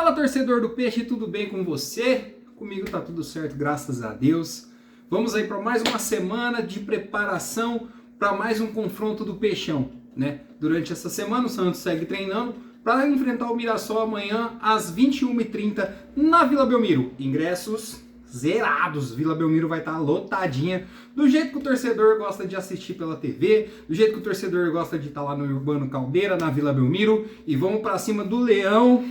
Fala, torcedor do Peixe, tudo bem com você? Comigo tá tudo certo, graças a Deus. Vamos aí para mais uma semana de preparação para mais um confronto do Peixão, né? Durante essa semana o Santos segue treinando para enfrentar o Mirassol amanhã às 21h30 na Vila Belmiro. Ingressos zerados, Vila Belmiro vai estar lotadinha, do jeito que o torcedor gosta de assistir pela TV, do jeito que o torcedor gosta de estar lá no Urbano Caldeira, na Vila Belmiro, e vamos para cima do Leão.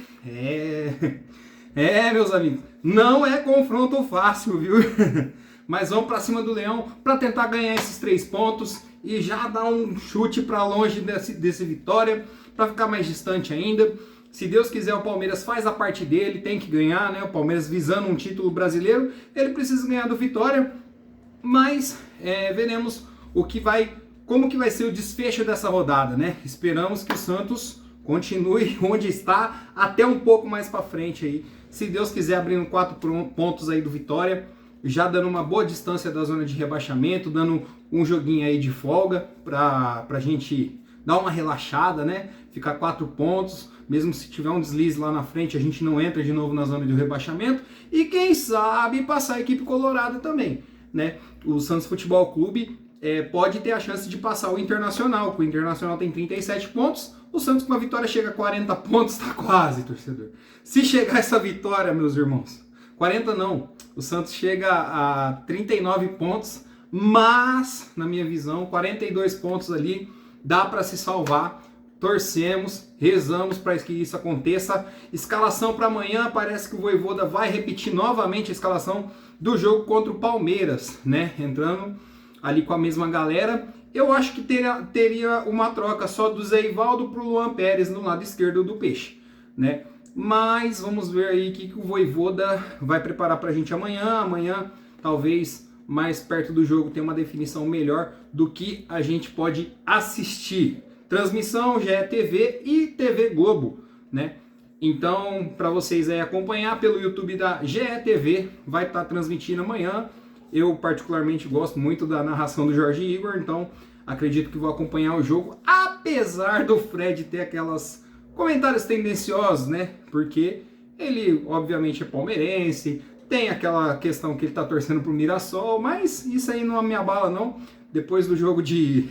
Meus amigos, não é confronto fácil, viu? Mas vamos para cima do Leão para tentar ganhar esses 3 pontos e já dar um chute para longe desse Vitória, para ficar mais distante ainda. Se Deus quiser, o Palmeiras faz a parte dele, tem que ganhar, né? O Palmeiras visando um título brasileiro, ele precisa ganhar do Vitória, mas veremos como que vai ser o desfecho dessa rodada, né? Esperamos que o Santos continue onde está, até um pouco mais para frente aí. Se Deus quiser, abrindo 4 pontos aí do Vitória, já dando uma boa distância da zona de rebaixamento, dando um joguinho aí de folga pra gente dar uma relaxada, né? Ficar 4 pontos, mesmo se tiver um deslize lá na frente, a gente não entra de novo na zona de rebaixamento. E quem sabe passar a equipe colorada também, né? O Santos Futebol Clube pode ter a chance de passar o Internacional, porque o Internacional tem 37 pontos, o Santos com a vitória chega a 40 pontos, tá quase, torcedor. Se chegar essa vitória, meus irmãos, 40 não, o Santos chega a 39 pontos, mas, na minha visão, 42 pontos ali, dá para se salvar. Torcemos, rezamos para que isso aconteça. Escalação para amanhã, parece que o Vojvoda vai repetir novamente a escalação do jogo contra o Palmeiras, né? Entrando ali com a mesma galera. Eu acho que teria uma troca só do Zé Ivaldo para o Luan Pérez no lado esquerdo do Peixe, né? Mas vamos ver aí o que o Vojvoda vai preparar para a gente amanhã. Amanhã, talvez mais perto do jogo, tenha uma definição melhor do que a gente pode assistir. Transmissão GE TV e TV Globo, né? Então, para vocês aí acompanhar pelo YouTube da GE TV, vai estar transmitindo amanhã. Eu particularmente gosto muito da narração do Jorge Igor, então acredito que vou acompanhar o jogo, apesar do Fred ter aquelas comentários tendenciosos, né? Porque ele obviamente é palmeirense, tem aquela questão que ele tá torcendo pro Mirassol, mas isso aí não me abala não. Depois do jogo de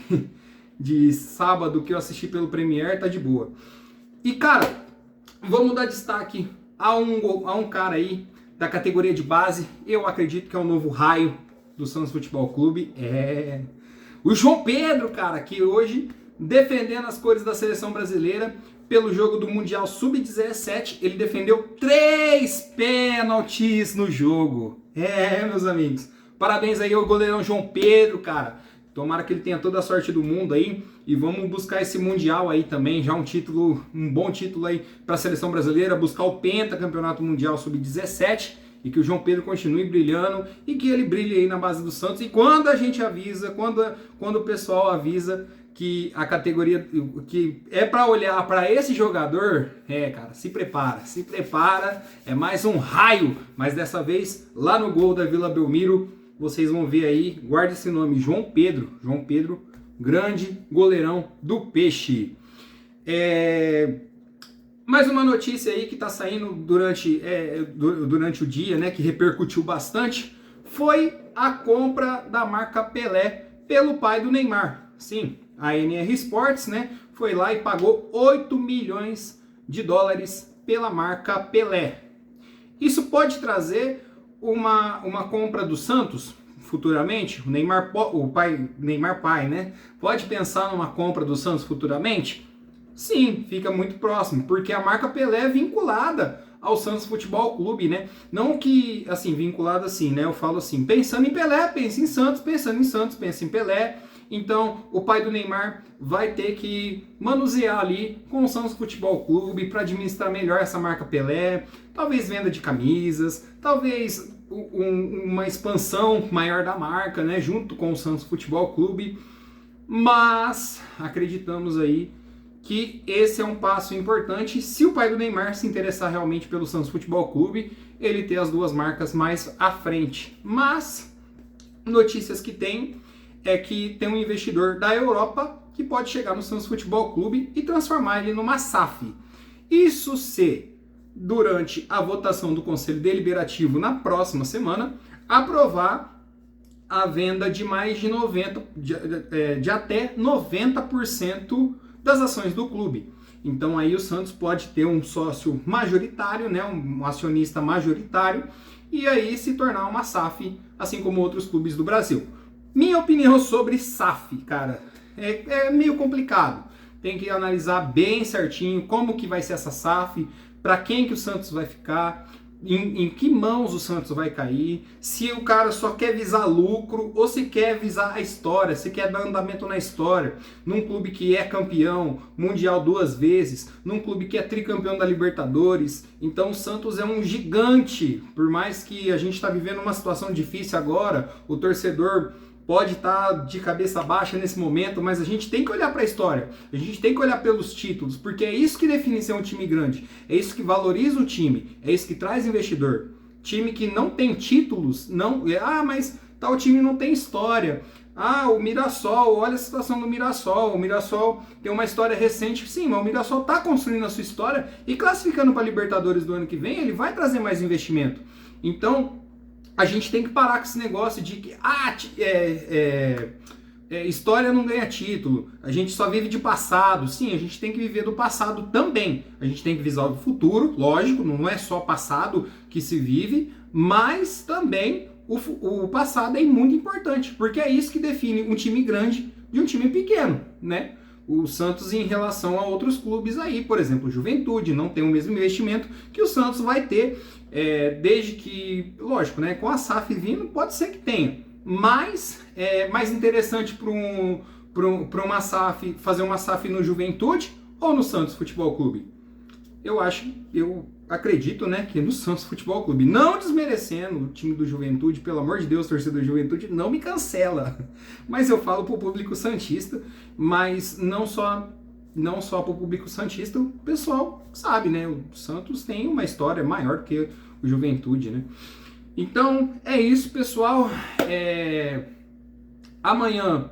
sábado que eu assisti pelo Premier, tá de boa. E cara, vamos dar destaque a um cara aí da categoria de base, eu acredito que é o novo raio do Santos Futebol Clube, o João Pedro, cara, que hoje defendendo as cores da seleção brasileira pelo jogo do Mundial Sub-17, ele defendeu 3 pênaltis no jogo. Meus amigos, parabéns aí ao goleirão João Pedro, cara. Tomara que ele tenha toda a sorte do mundo aí e vamos buscar esse Mundial aí também, já um bom título aí para a seleção brasileira, buscar o Campeonato Mundial Sub-17 e que o João Pedro continue brilhando e que ele brilhe aí na base do Santos. E quando a gente avisa, quando o pessoal avisa que a categoria que é para olhar para esse jogador, cara, se prepara, é mais um raio, mas dessa vez lá no gol da Vila Belmiro. Vocês vão ver aí, guarda esse nome, João Pedro, grande goleirão do Peixe. Mais uma notícia aí que está saindo durante o dia, né, que repercutiu bastante, foi a compra da marca Pelé pelo pai do Neymar. Sim, a NR Sports, né, foi lá e pagou 8 milhões de dólares pela marca Pelé. Isso pode trazer uma compra do Santos futuramente? O Neymar pai, né? Pode pensar numa compra do Santos futuramente? Sim, fica muito próximo, porque a marca Pelé é vinculada ao Santos Futebol Clube, né? Não que, assim, vinculada assim, né? Eu falo assim, pensando em Pelé, pensa em Santos, pensando em Santos, pensa em Pelé. Então, o pai do Neymar vai ter que manusear ali com o Santos Futebol Clube para administrar melhor essa marca Pelé, talvez venda de camisas, talvez uma expansão maior da marca, né, junto com o Santos Futebol Clube. Mas acreditamos aí que esse é um passo importante se o pai do Neymar se interessar realmente pelo Santos Futebol Clube, ele ter as duas marcas mais à frente. Mas notícias que tem é que tem um investidor da Europa que pode chegar no Santos Futebol Clube e transformar ele numa SAF. Isso se durante a votação do Conselho Deliberativo na próxima semana, aprovar a venda de mais de até 90% das ações do clube. Então aí o Santos pode ter um sócio majoritário, né, um acionista majoritário, e aí se tornar uma SAF, assim como outros clubes do Brasil. Minha opinião sobre SAF, cara, é meio complicado. Tem que analisar bem certinho como que vai ser essa SAF, para quem que o Santos vai ficar, em que mãos o Santos vai cair, se o cara só quer visar lucro ou se quer visar a história, se quer dar andamento na história, num clube que é campeão mundial 2 vezes, num clube que é tricampeão da Libertadores. Então o Santos é um gigante, por mais que a gente está vivendo uma situação difícil agora, o torcedor pode estar de cabeça baixa nesse momento, mas a gente tem que olhar para a história, a gente tem que olhar pelos títulos, porque é isso que define ser um time grande, é isso que valoriza o time, é isso que traz investidor. Time que não tem títulos, mas tal time não tem história. O Mirassol, olha a situação do Mirassol, o Mirassol tem uma história recente, sim, mas o Mirassol está construindo a sua história e classificando para a Libertadores do ano que vem, ele vai trazer mais investimento. Então, a gente tem que parar com esse negócio de que história não ganha título, a gente só vive de passado. Sim, a gente tem que viver do passado também. A gente tem que visar o futuro, lógico, não é só passado que se vive, mas também o passado é muito importante, porque é isso que define um time grande de um time pequeno, né? O Santos em relação a outros clubes aí, por exemplo, o Juventude não tem o mesmo investimento que o Santos vai ter, desde que, lógico, né, com a SAF vindo, pode ser que tenha, mas é mais interessante para uma SAF, fazer uma SAF no Juventude ou no Santos Futebol Clube? Eu acredito, né, que no Santos Futebol Clube, não desmerecendo o time do Juventude, pelo amor de Deus, torcedor do Juventude, não me cancela, mas eu falo pro público santista, mas não só pro público santista, o pessoal sabe, né, o Santos tem uma história maior do que o Juventude, né. Então, é isso, pessoal, amanhã,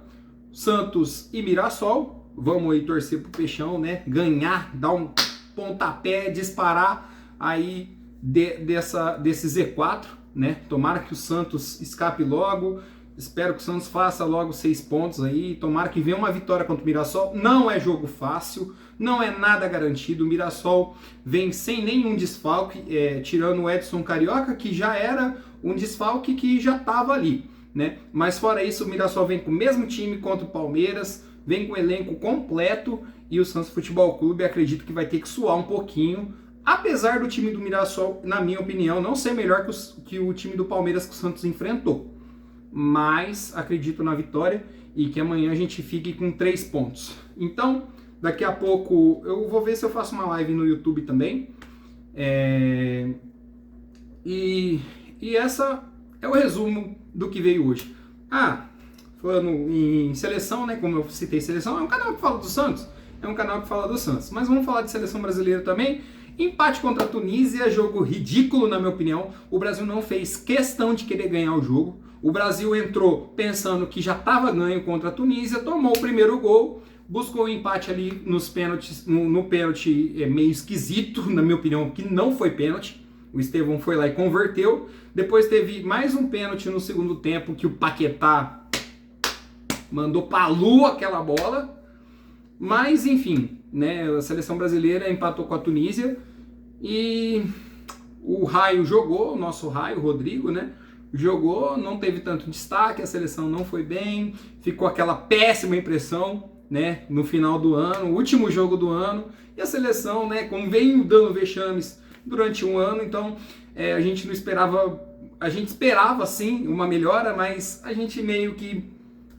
Santos e Mirassol, vamos aí torcer pro Peixão, né, ganhar, dar um pontapé, disparar aí desse Z4, né? Tomara que o Santos escape logo, espero que o Santos faça logo 6 pontos aí, tomara que venha uma vitória contra o Mirassol. Não é jogo fácil, não é nada garantido, o Mirassol vem sem nenhum desfalque, tirando o Edson Carioca, que já era um desfalque que já estava ali, né? Mas fora isso, o Mirassol vem com o mesmo time contra o Palmeiras, vem com o elenco completo, e o Santos Futebol Clube acredito que vai ter que suar um pouquinho, apesar do time do Mirassol, na minha opinião, não ser melhor que o time do Palmeiras que o Santos enfrentou. Mas acredito na vitória e que amanhã a gente fique com 3 pontos. Então, daqui a pouco eu vou ver se eu faço uma live no YouTube também. E essa é o resumo do que veio hoje. Falando em seleção, né? Como eu citei seleção, é um canal que fala do Santos. Mas vamos falar de seleção brasileira também. Empate contra a Tunísia, jogo ridículo na minha opinião. O Brasil não fez questão de querer ganhar o jogo. O Brasil entrou pensando que já estava ganho contra a Tunísia, tomou o primeiro gol, buscou o empate ali nos pênaltis, no pênalti meio esquisito, na minha opinião, que não foi pênalti. O Estevão foi lá e converteu. Depois teve mais um pênalti no segundo tempo que o Paquetá mandou pra lua aquela bola. Mas, enfim, né, a seleção brasileira empatou com a Tunísia e o Raio jogou, o nosso Raio, Rodrigo, né, jogou, não teve tanto destaque, a seleção não foi bem, ficou aquela péssima impressão, né, no final do ano, o último jogo do ano, e a seleção, né, como vem dando vexames durante um ano, então a gente não esperava, a gente esperava sim uma melhora, mas a gente meio que,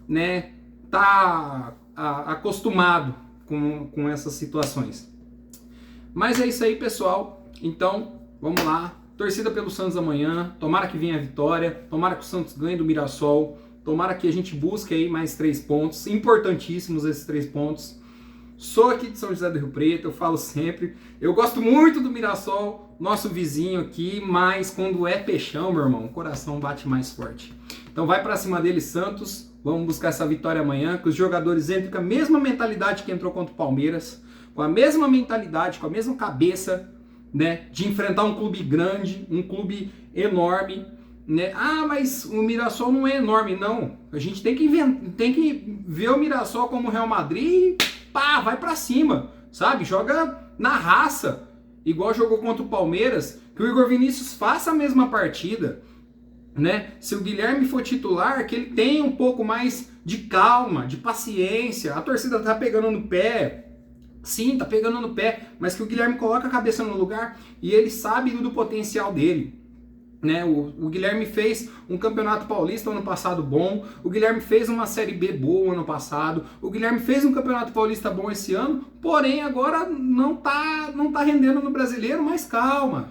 né, tá acostumado com essas situações. Mas é isso aí, pessoal. Então, vamos lá. Torcida pelo Santos amanhã. Tomara que venha a vitória. Tomara que o Santos ganhe do Mirassol. Tomara que a gente busque aí mais 3 pontos. Importantíssimos esses 3 pontos. Sou aqui de São José do Rio Preto, eu falo sempre. Eu gosto muito do Mirassol, nosso vizinho aqui, mas quando é Peixão, meu irmão, o coração bate mais forte. Então vai pra cima dele, Santos. Vamos buscar essa vitória amanhã, que os jogadores entrem com a mesma mentalidade que entrou contra o Palmeiras, com a mesma mentalidade, com a mesma cabeça, né, de enfrentar um clube grande, um clube enorme, né? Ah, mas o Mirassol não é enorme, não. A gente tem que ver o Mirassol como o Real Madrid, pá, vai pra cima, sabe? Joga na raça, igual jogou contra o Palmeiras, que o Igor Vinícius faça a mesma partida, né? Se o Guilherme for titular, que ele tenha um pouco mais de calma, de paciência. A torcida tá pegando no pé, sim, tá pegando no pé, mas que o Guilherme coloca a cabeça no lugar e ele sabe do potencial dele. Né? O Guilherme fez um campeonato paulista ano passado bom, o Guilherme fez uma Série B boa ano passado, o Guilherme fez um campeonato paulista bom esse ano, porém agora não tá rendendo no brasileiro, mas calma,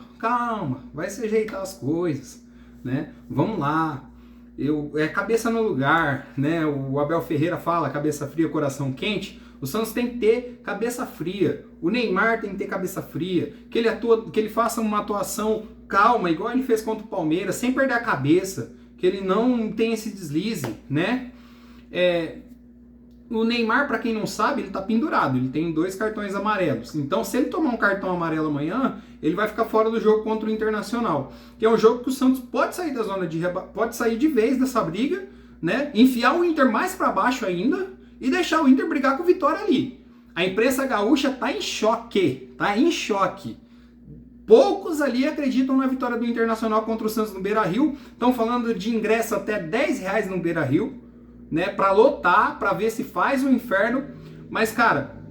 vai se ajeitar as coisas, né? Vamos lá, cabeça no lugar, né? O Abel Ferreira fala cabeça fria, coração quente. O Santos tem que ter cabeça fria. O Neymar tem que ter cabeça fria. Que ele faça uma atuação calma, igual ele fez contra o Palmeiras, sem perder a cabeça. Que ele não tenha esse deslize, né? O Neymar, para quem não sabe, ele tá pendurado. Ele tem 2 cartões amarelos. Então, se ele tomar um cartão amarelo amanhã, ele vai ficar fora do jogo contra o Internacional. Que é um jogo que o Santos pode sair da zona pode sair de vez dessa briga, né? Enfiar o Inter mais para baixo ainda e deixar o Inter brigar com o Vitória ali. A imprensa gaúcha tá em choque, Poucos ali acreditam na vitória do Internacional contra o Santos no Beira-Rio. Estão falando de ingresso até R$10 no Beira-Rio, né, para lotar, para ver se faz o inferno. Mas, cara,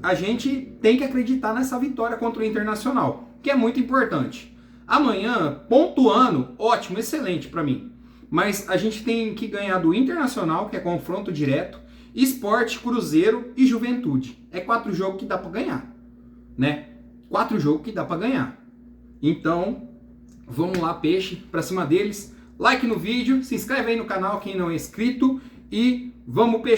a gente tem que acreditar nessa vitória contra o Internacional, que é muito importante. Amanhã, pontuando, ótimo, excelente para mim. Mas a gente tem que ganhar do Internacional, que é confronto direto, Sport, Cruzeiro e Juventude. É 4 jogos que dá para ganhar, né? 4 jogos que dá para ganhar. Então, vamos lá, peixe, para cima deles. Like no vídeo, se inscreve aí no canal quem não é inscrito e vamos peixe.